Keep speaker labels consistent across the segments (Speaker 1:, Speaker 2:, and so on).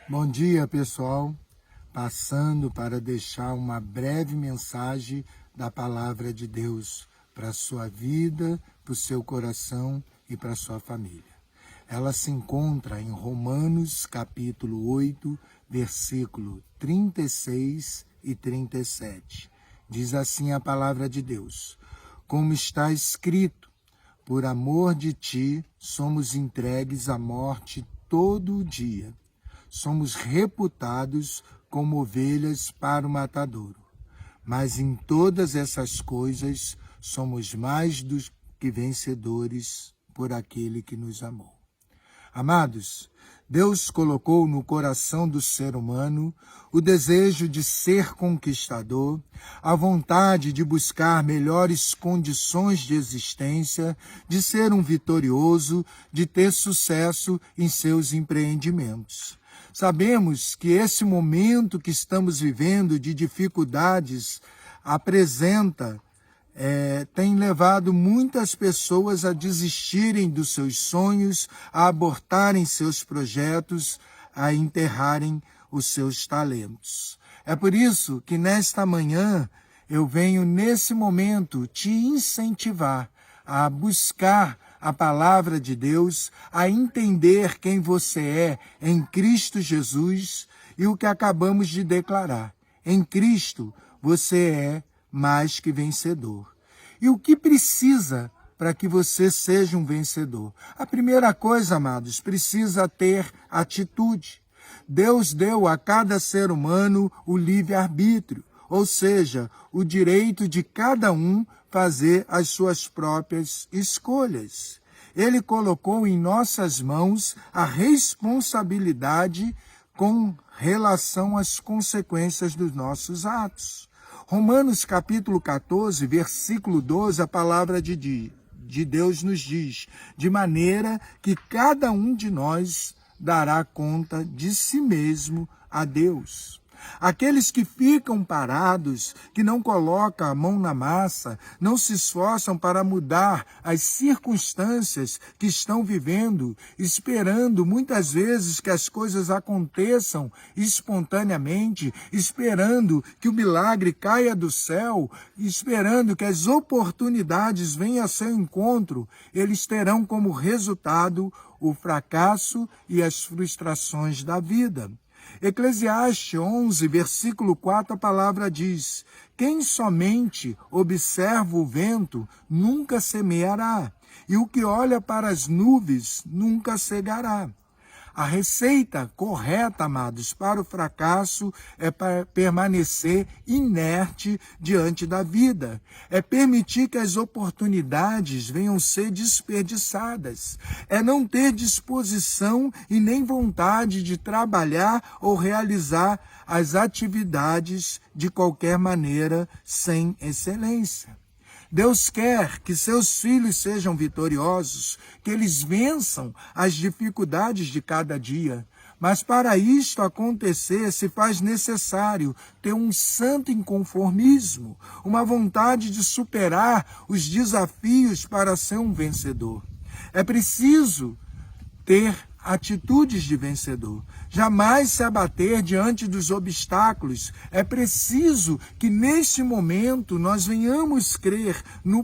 Speaker 1: Bom dia, pessoal. Passando para deixar uma breve mensagem da palavra de Deus para a sua vida, para o seu coração e para a sua família. Ela se encontra em Romanos, capítulo 8, versículo 36 e 37. Diz assim a palavra de Deus: como está escrito, por amor de ti somos entregues à morte todo o dia. Somos reputados como ovelhas para o matadouro. Mas em todas essas coisas somos mais do que vencedores por aquele que nos amou. Amados, Deus colocou no coração do ser humano o desejo de ser conquistador, a vontade de buscar melhores condições de existência, de ser um vitorioso, de ter sucesso em seus empreendimentos. Sabemos que esse momento que estamos vivendo de dificuldades tem levado muitas pessoas a desistirem dos seus sonhos, a abortarem seus projetos, a enterrarem os seus talentos. É por isso que nesta manhã eu venho nesse momento te incentivar a buscar a palavra de Deus, a entender quem você é em Cristo Jesus e o que acabamos de declarar. Em Cristo você é mais que vencedor. E o que precisa para que você seja um vencedor? A primeira coisa, amados, precisa ter atitude. Deus deu a cada ser humano o livre-arbítrio, ou seja, o direito de cada um fazer as suas próprias escolhas. Ele colocou em nossas mãos a responsabilidade com relação às consequências dos nossos atos. Romanos capítulo 14, versículo 12, a palavra de Deus nos diz: de maneira que cada um de nós dará conta de si mesmo a Deus. Aqueles que ficam parados, que não colocam a mão na massa, não se esforçam para mudar as circunstâncias que estão vivendo, esperando muitas vezes que as coisas aconteçam espontaneamente, esperando que o milagre caia do céu, esperando que as oportunidades venham a seu encontro, eles terão como resultado o fracasso e as frustrações da vida. Eclesiastes 11, versículo 4, a palavra diz: quem somente observa o vento nunca semeará, e o que olha para as nuvens nunca cegará. A receita correta, amados, para o fracasso é para permanecer inerte diante da vida. É permitir que as oportunidades venham ser desperdiçadas. É não ter disposição e nem vontade de trabalhar ou realizar as atividades de qualquer maneira sem excelência. Deus quer que seus filhos sejam vitoriosos, que eles vençam as dificuldades de cada dia. Mas para isto acontecer, se faz necessário ter um santo inconformismo, uma vontade de superar os desafios para ser um vencedor. É preciso ter atitudes de vencedor. Jamais se abater diante dos obstáculos. É preciso que neste momento nós venhamos crer no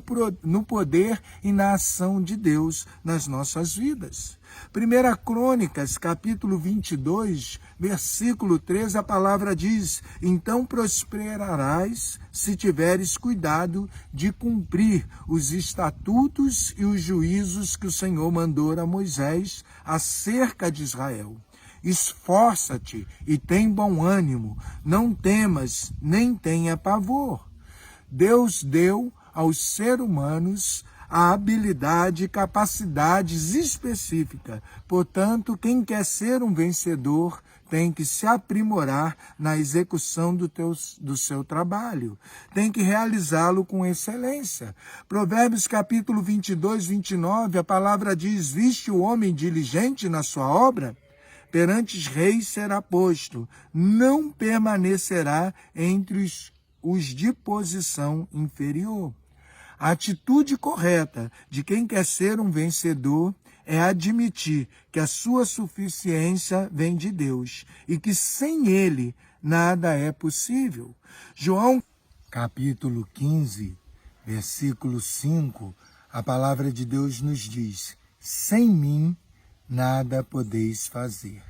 Speaker 1: poder e na ação de Deus nas nossas vidas. 1 Crônicas, capítulo 22, versículo 13, a palavra diz: então prosperarás se tiveres cuidado de cumprir os estatutos e os juízos que o Senhor mandou a Moisés acerca de Israel. Esforça-te e tem bom ânimo, não temas, nem tenha pavor. Deus deu aos seres humanos a habilidade e capacidades específicas. Portanto, quem quer ser um vencedor tem que se aprimorar na execução do seu trabalho. Tem que realizá-lo com excelência. Provérbios capítulo 22, 29, a palavra diz: viste o homem diligente na sua obra? Perante os reis será posto, não permanecerá entre os de posição inferior. A atitude correta de quem quer ser um vencedor é admitir que a sua suficiência vem de Deus e que sem Ele nada é possível. João, capítulo 15, versículo 5, a palavra de Deus nos diz: sem mim nada podeis fazer.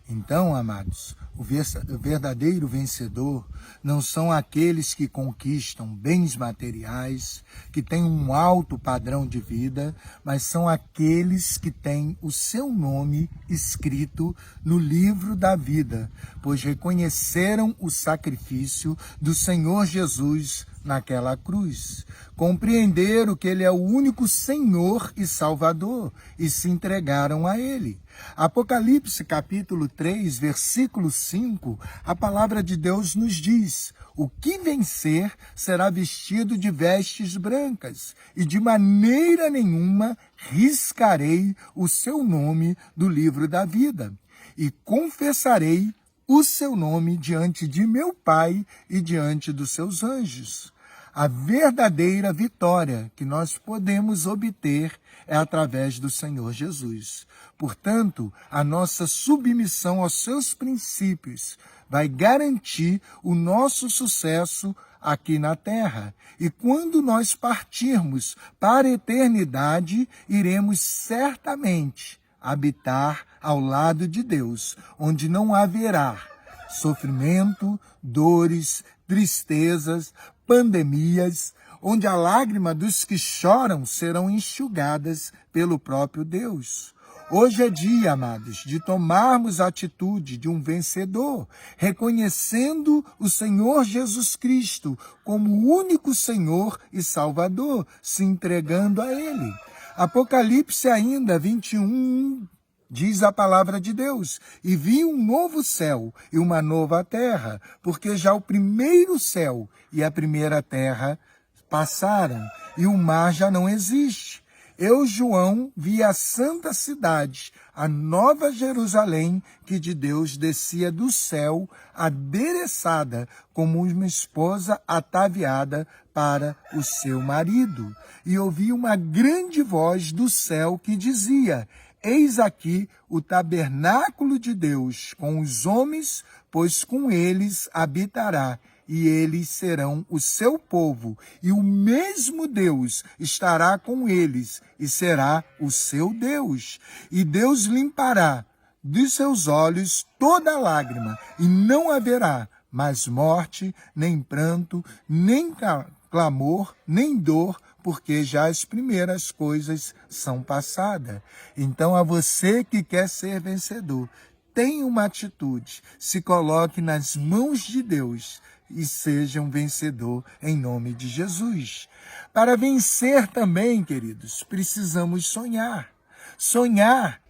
Speaker 1: Então, amados, o verdadeiro vencedor não são aqueles que conquistam bens materiais, que têm um alto padrão de vida, mas são aqueles que têm o seu nome escrito no livro da vida, pois reconheceram o sacrifício do Senhor Jesus naquela cruz. Compreenderam que Ele é o único Senhor e Salvador e se entregaram a Ele. Apocalipse capítulo 3, versículo 5, a palavra de Deus nos diz: o que vencer será vestido de vestes brancas, e de maneira nenhuma riscarei o seu nome do livro da vida, e confessarei o seu nome diante de meu Pai e diante dos seus anjos. A verdadeira vitória que nós podemos obter é através do Senhor Jesus. Portanto, a nossa submissão aos seus princípios vai garantir o nosso sucesso aqui na terra. E quando nós partirmos para a eternidade, iremos certamente habitar ao lado de Deus, onde não haverá sofrimento, dores, tristezas, pandemias, onde a lágrima dos que choram serão enxugadas pelo próprio Deus. Hoje é dia, amados, de tomarmos a atitude de um vencedor, reconhecendo o Senhor Jesus Cristo como o único Senhor e Salvador, se entregando a Ele. Apocalipse ainda 21, diz a palavra de Deus: e vi um novo céu e uma nova terra, porque já o primeiro céu e a primeira terra passaram, e o mar já não existe. Eu, João, vi a santa cidade, a nova Jerusalém, que de Deus descia do céu, adereçada como uma esposa ataviada para o seu marido. E ouvi uma grande voz do céu que dizia: eis aqui o tabernáculo de Deus com os homens, pois com eles habitará, e eles serão o seu povo, e o mesmo Deus estará com eles, e será o seu Deus. E Deus limpará dos seus olhos toda lágrima, e não haverá mais morte, nem pranto, nem clamor, nem dor, porque já as primeiras coisas são passadas. Então, a você que quer ser vencedor, tenha uma atitude, se coloque nas mãos de Deus e seja um vencedor em nome de Jesus. Para vencer também, queridos, precisamos sonhar. Sonhar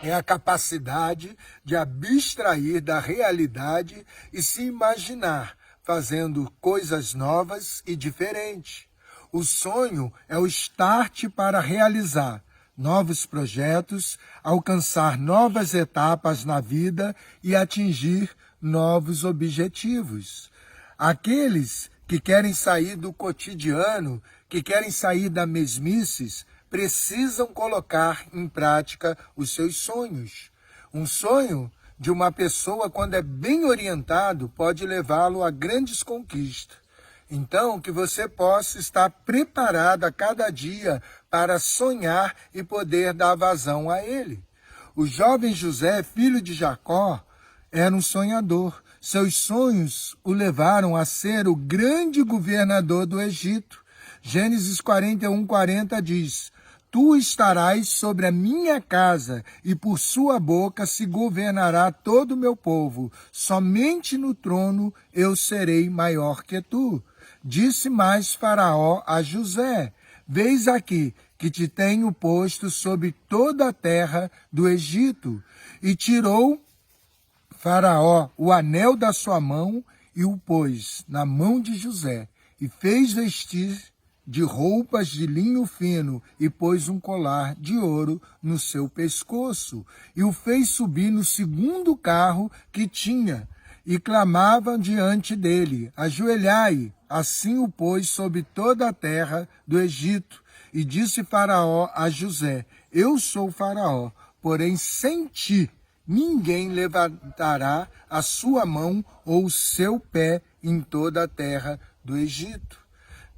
Speaker 1: é a capacidade de abstrair da realidade e se imaginar fazendo coisas novas e diferentes. O sonho é o start para realizar novos projetos, alcançar novas etapas na vida e atingir novos objetivos. Aqueles que querem sair do cotidiano, que querem sair da mesmices, precisam colocar em prática os seus sonhos. Um sonho de uma pessoa, quando é bem orientado, pode levá-lo a grandes conquistas. Então, que você possa estar preparado a cada dia para sonhar e poder dar vazão a ele. O jovem José, filho de Jacó, era um sonhador. Seus sonhos o levaram a ser o grande governador do Egito. Gênesis 41:40 diz: tu estarás sobre a minha casa, e por sua boca se governará todo o meu povo. Somente no trono eu serei maior que tu. Disse mais Faraó a José: veis aqui que te tenho posto sobre toda a terra do Egito. E tirou Faraó o anel da sua mão e o pôs na mão de José, e fez vestir de roupas de linho fino, e pôs um colar de ouro no seu pescoço, e o fez subir no segundo carro que tinha, e clamavam diante dele: ajoelhai. Assim o pôs sobre toda a terra do Egito. E disse Faraó a José: Eu sou Faraó, porém sem ti ninguém levantará a sua mão ou o seu pé em toda a terra do Egito.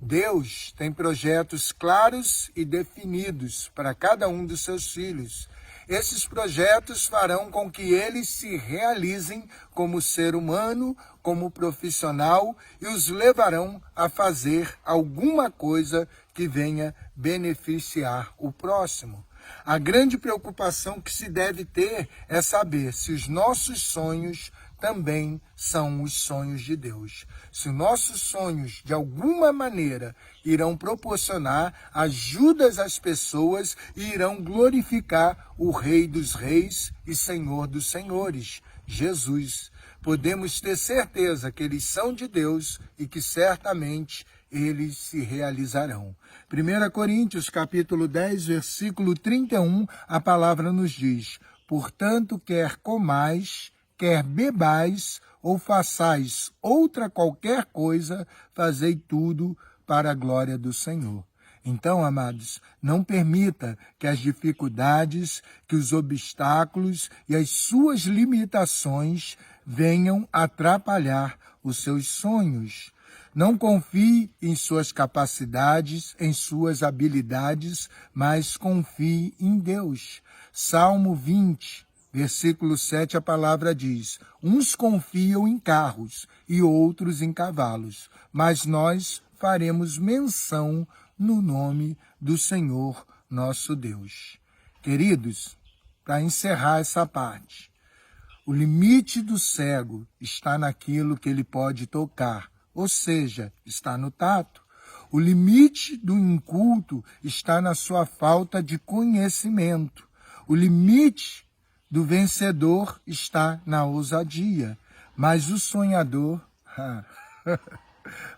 Speaker 1: Deus tem projetos claros e definidos para cada um dos seus filhos. Esses projetos farão com que eles se realizem como ser humano, como profissional e os levarão a fazer alguma coisa que venha beneficiar o próximo. A grande preocupação que se deve ter é saber se os nossos sonhos também são os sonhos de Deus. Se os nossos sonhos, de alguma maneira, irão proporcionar ajudas às pessoas e irão glorificar o Rei dos Reis e Senhor dos Senhores, Jesus. Podemos ter certeza que eles são de Deus e que certamente eles se realizarão. 1 Coríntios, capítulo 10, versículo 31, a palavra nos diz: portanto, quer comais, quer bebais, ou façais outra qualquer coisa, fazei tudo para a glória do Senhor. Então, amados, não permita que as dificuldades, que os obstáculos e as suas limitações venham atrapalhar os seus sonhos. Não confie em suas capacidades, em suas habilidades, mas confie em Deus. Salmo 20, versículo 7, a palavra diz: uns confiam em carros e outros em cavalos, mas nós faremos menção no nome do Senhor nosso Deus. Queridos, para encerrar essa parte, o limite do cego está naquilo que ele pode tocar, ou seja, está no tato. O limite do inculto está na sua falta de conhecimento. O limite do vencedor está na ousadia. Mas o sonhador,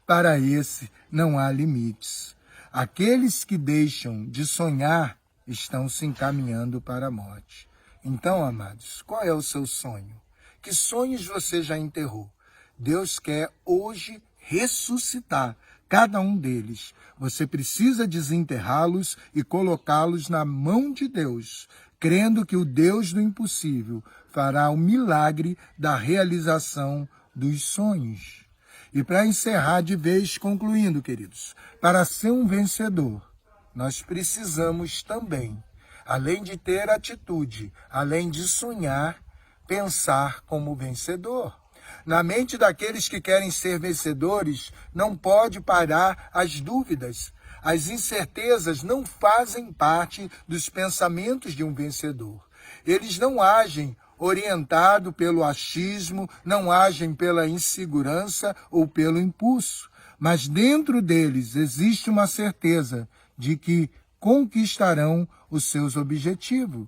Speaker 1: para esse não há limites. Aqueles que deixam de sonhar estão se encaminhando para a morte. Então, amados, qual é o seu sonho? Que sonhos você já enterrou? Deus quer hoje ressuscitar cada um deles. Você precisa desenterrá-los e colocá-los na mão de Deus, crendo que o Deus do impossível fará o milagre da realização dos sonhos. E para encerrar de vez, concluindo, queridos, para ser um vencedor, nós precisamos também, além de ter atitude, além de sonhar, pensar como vencedor. Na mente daqueles que querem ser vencedores, não pode parar as dúvidas. As incertezas não fazem parte dos pensamentos de um vencedor. Eles não agem orientado pelo achismo, não agem pela insegurança ou pelo impulso. Mas dentro deles existe uma certeza de que conquistarão os seus objetivos.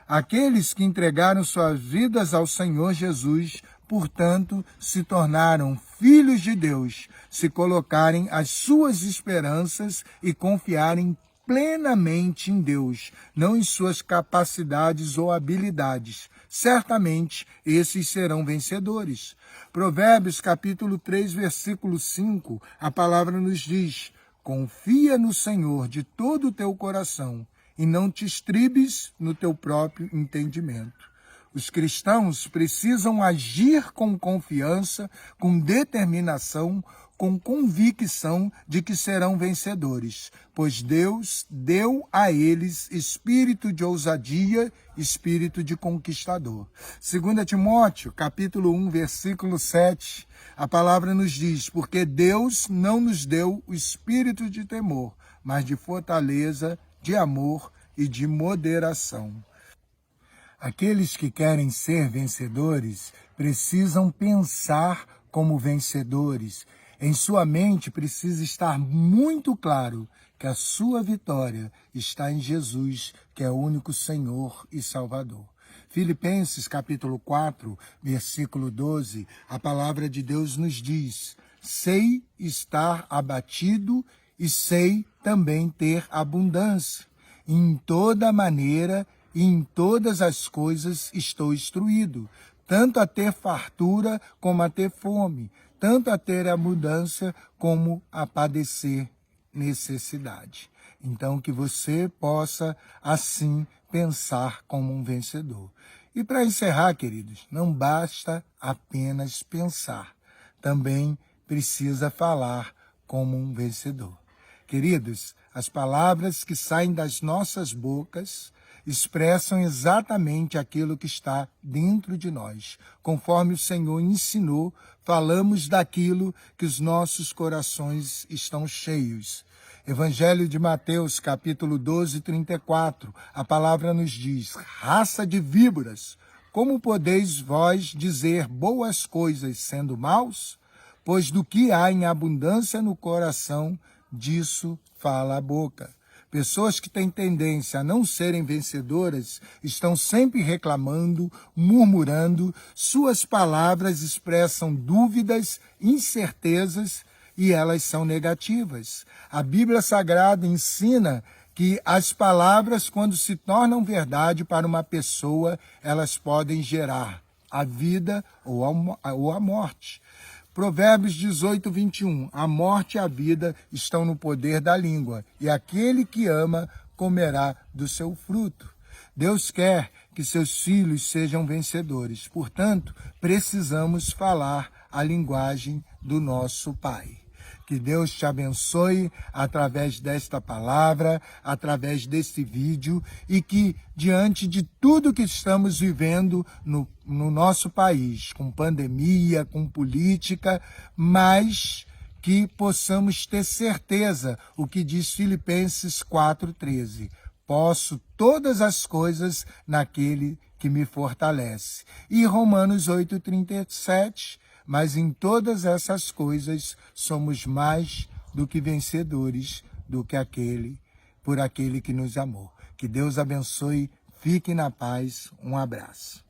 Speaker 1: Aqueles que entregaram suas vidas ao Senhor Jesus, portanto, se tornaram filhos de Deus, se colocarem as suas esperanças e confiarem plenamente em Deus, não em suas capacidades ou habilidades. Certamente, esses serão vencedores. Provérbios, capítulo 3, versículo 5, a palavra nos diz: confia no Senhor de todo o teu coração e não te estribes no teu próprio entendimento. Os cristãos precisam agir com confiança, com determinação, com convicção de que serão vencedores, pois Deus deu a eles espírito de ousadia, espírito de conquistador. 2 Timóteo, capítulo 1, versículo 7, a palavra nos diz: porque Deus não nos deu o espírito de temor, mas de fortaleza, de amor e de moderação. Aqueles que querem ser vencedores precisam pensar como vencedores. Em sua mente precisa estar muito claro que a sua vitória está em Jesus, que é o único Senhor e Salvador. Filipenses capítulo 4, versículo 12, a palavra de Deus nos diz: sei estar abatido e sei também ter abundância. Em toda maneira e em todas as coisas estou instruído, tanto a ter fartura como a ter fome, tanto a ter abundância como a padecer necessidade. Então, que você possa, assim, pensar como um vencedor. E para encerrar, queridos, não basta apenas pensar, também precisa falar como um vencedor. Queridos, as palavras que saem das nossas bocas expressam exatamente aquilo que está dentro de nós. Conforme o Senhor ensinou, falamos daquilo que os nossos corações estão cheios. Evangelho de Mateus, capítulo 12, 34, a palavra nos diz: raça de víboras, como podeis vós dizer boas coisas sendo maus? Pois do que há em abundância no coração, disso fala a boca. Pessoas que têm tendência a não serem vencedoras estão sempre reclamando, murmurando, suas palavras expressam dúvidas, incertezas e elas são negativas. A Bíblia Sagrada ensina que as palavras, quando se tornam verdade para uma pessoa, elas podem gerar a vida ou a morte. Provérbios 18, 21. A morte e a vida estão no poder da língua, e aquele que ama comerá do seu fruto. Deus quer que seus filhos sejam vencedores. Portanto, precisamos falar a linguagem do nosso Pai. Que Deus te abençoe através desta palavra, através deste vídeo, e que, diante de tudo que estamos vivendo no nosso país, com pandemia, com política, mas que possamos ter certeza, o que diz Filipenses 4,13. Posso todas as coisas naquele que me fortalece. E Romanos 8,37. Mas em todas essas coisas somos mais do que vencedores por aquele que nos amou. Que Deus abençoe, fique na paz, um abraço.